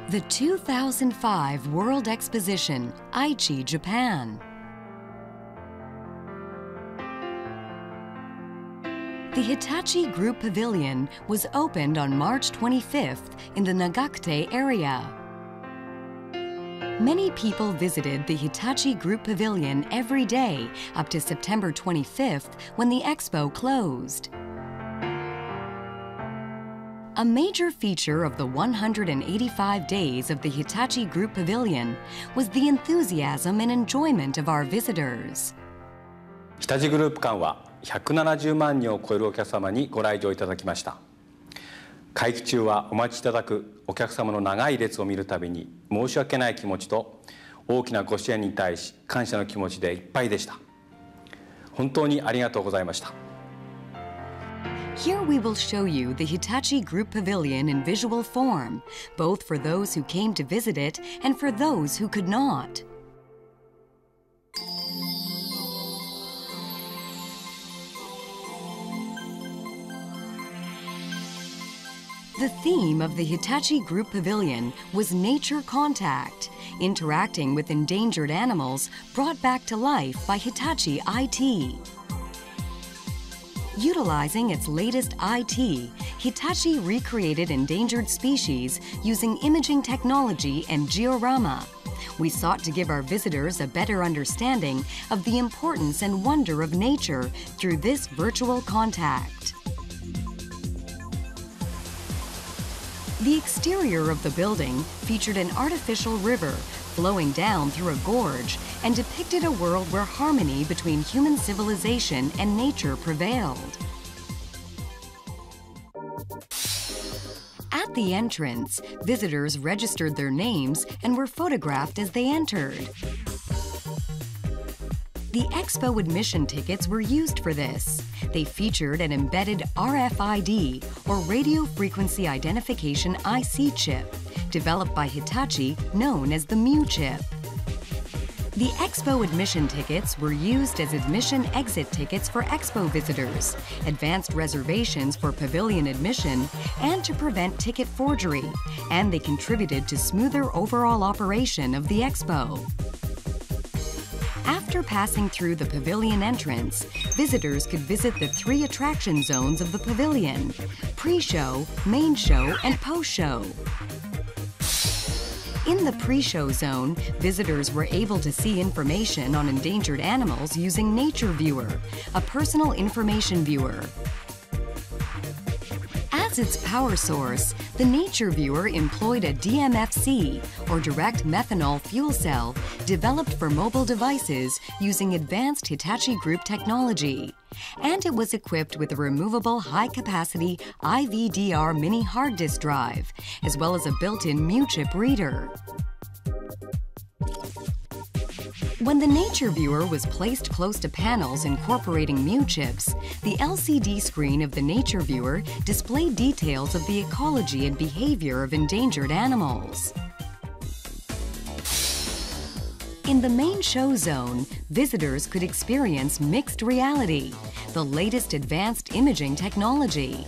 The 2005 World Exposition, Aichi, Japan. The Hitachi Group Pavilion was opened on March 25th in the Nagakute area. Many people visited the Hitachi Group Pavilion every day up to September 25th when the Expo closed. A major feature of the 185 days of the Hitachi Group Pavilion was the enthusiasm and enjoyment of our visitors. 日立グループ館は170万人を超えるお客様にご来場いただきました。会期中はお待ちいただくお客様の長い列を見るたびに申し訳ない気持ちと大きなご支援に対し感謝の気持ちでいっぱいでした。本当にありがとうございました。Here we will show you the Hitachi Group Pavilion in visual form, both for those who came to visit it and for those who could not. The theme of the Hitachi Group Pavilion was nature contact, interacting with endangered animals brought back to life by Hitachi IT. Utilizing its latest IT, Hitachi recreated endangered species using imaging technology and georama. We sought to give our visitors a better understanding of the importance and wonder of nature through this virtual contact. The exterior of the building featured an artificial river flowing down through a gorge and depicted a world where harmony between human civilization and nature prevailed. At the entrance, visitors registered their names and were photographed as they entered. The Expo admission tickets were used for this. They featured an embedded RFID, or Radio Frequency Identification IC chip, developed by Hitachi, known as the Mu chip. The Expo admission tickets were used as admission exit tickets for Expo visitors, advanced reservations for pavilion admission, and to prevent ticket forgery, and they contributed to smoother overall operation of the Expo. After passing through the pavilion entrance, visitors could visit the 3 attraction zones of the pavilion: pre-show, main show, and post-show. In the pre-show zone, visitors were able to see information on endangered animals using Nature Viewer, a personal information viewer. As its power source, the Nature Viewer employed a DMFC, or direct methanol fuel cell, developed for mobile devices using advanced Hitachi Group technology. And it was equipped with a removable high-capacity IVDR mini hard disk drive, as well as a built-in Mu chip reader. When the Nature Viewer was placed close to panels incorporating Mu chips, the LCD screen of the Nature Viewer displayed details of the ecology and behavior of endangered animals. In the main show zone, visitors could experience mixed reality, the latest advanced imaging technology.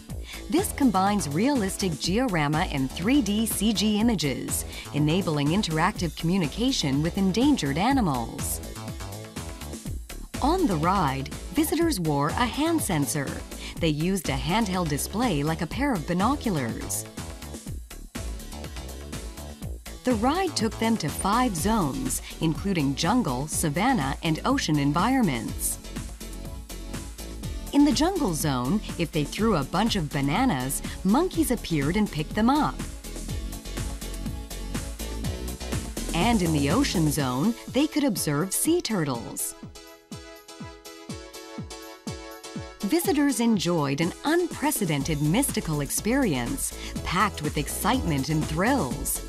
This combines realistic georama and 3D CG images, enabling interactive communication with endangered animals. On the ride, visitors wore a hand sensor. They used a handheld display like a pair of binoculars. The ride took them to 5 zones, including jungle, savanna, and ocean environments. In the jungle zone, if they threw a bunch of bananas, monkeys appeared and picked them up. And in the ocean zone, they could observe sea turtles. Visitors enjoyed an unprecedented mystical experience, packed with excitement and thrills.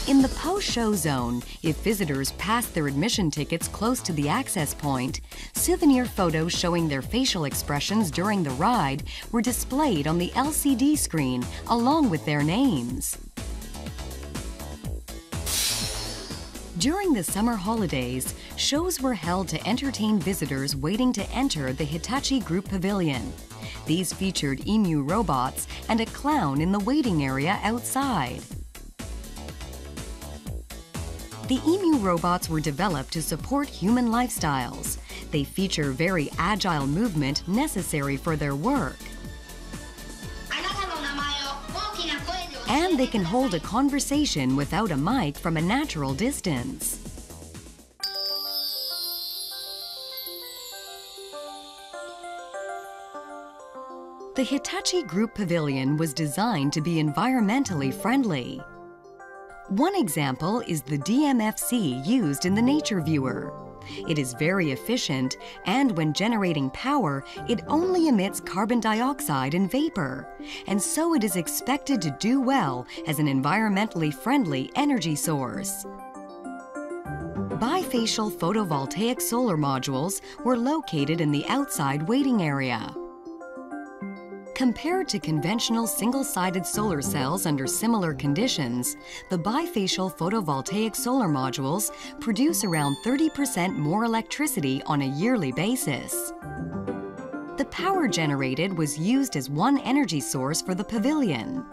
In the post-show zone, if visitors passed their admission tickets close to the access point, souvenir photos showing their facial expressions during the ride were displayed on the LCD screen along with their names. During the summer holidays, shows were held to entertain visitors waiting to enter the Hitachi Group Pavilion. These featured emu robots and a clown in the waiting area outside. The emu robots were developed to support human lifestyles. They feature very agile movement necessary for their work. And they can hold a conversation without a mic from a natural distance. The Hitachi Group Pavilion was designed to be environmentally friendly. One example is the DMFC used in the Nature Viewer. It is very efficient, and when generating power, it only emits carbon dioxide and vapor, and so it is expected to do well as an environmentally friendly energy source. Bifacial photovoltaic solar modules were located in the outside waiting area. Compared to conventional single-sided solar cells under similar conditions, the bifacial photovoltaic solar modules produce around 30% more electricity on a yearly basis. The power generated was used as one energy source for the pavilion.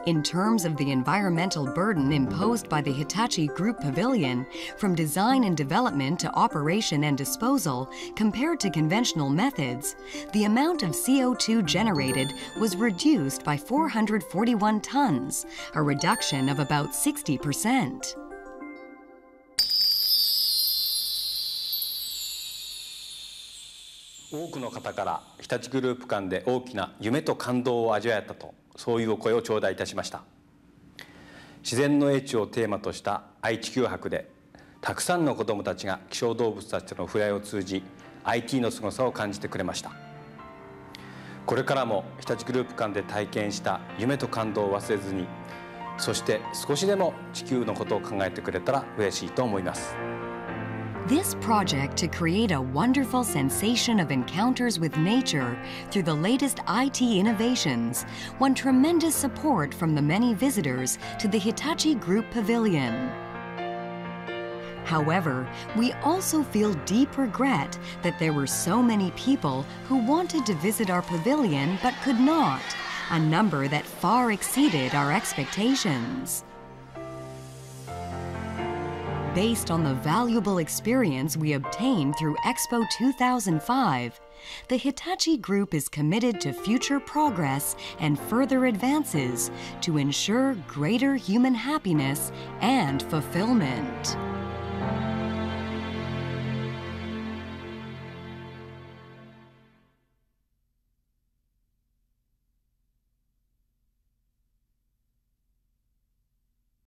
In terms of the environmental burden imposed by the Hitachi Group Pavilion, from design and development to operation and disposal, compared to conventional methods, the amount of CO2 generated was reduced by 441 tons, a reduction of about 60%.多くの方から日立グループ間で大きな夢と感動を味わえたと、そういうお声を頂戴いたしました。自然の英知をテーマとした愛・地球博で、たくさんの子どもたちが希少動物たちとの触れ合いを通じ IT の凄さを感じてくれました。これからも日立グループ間で体験した夢と感動を忘れずに、そして少しでも地球のことを考えてくれたら嬉しいと思います。This project to create a wonderful sensation of encounters with nature through the latest IT innovations won tremendous support from the many visitors to the Hitachi Group Pavilion. However, we also feel deep regret that there were so many people who wanted to visit our pavilion but could not, a number that far exceeded our expectations. Based on the valuable experience we obtained through Expo 2005, the Hitachi Group is committed to future progress and further advances to ensure greater human happiness and fulfillment.